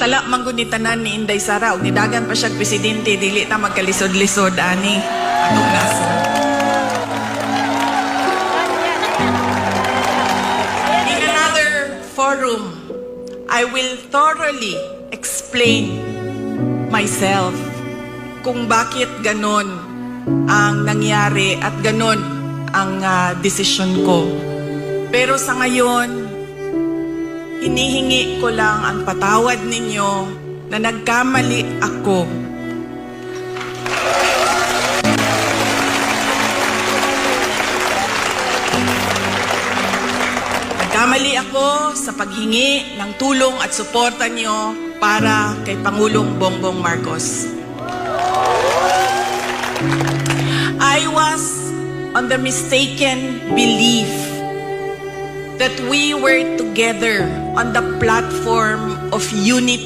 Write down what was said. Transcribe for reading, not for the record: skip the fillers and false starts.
Sala manggod ni tanan ni Inday Sara ug nidagan pa siya presidente dili ta magkalisod-lisod ani atong nasod. In another forum, I will thoroughly explain myself kung bakit ganon ang nangyari at ganon ang desisyon ko. Pero sa ngayon, hinihingi ko lang ang patawad ninyo na nagkamali ako. Nagkamali ako sa paghingi ng tulong at suporta niyo para kay Pangulong Bongbong Marcos. I was on the mistaken belief that we were together on the platform of unity.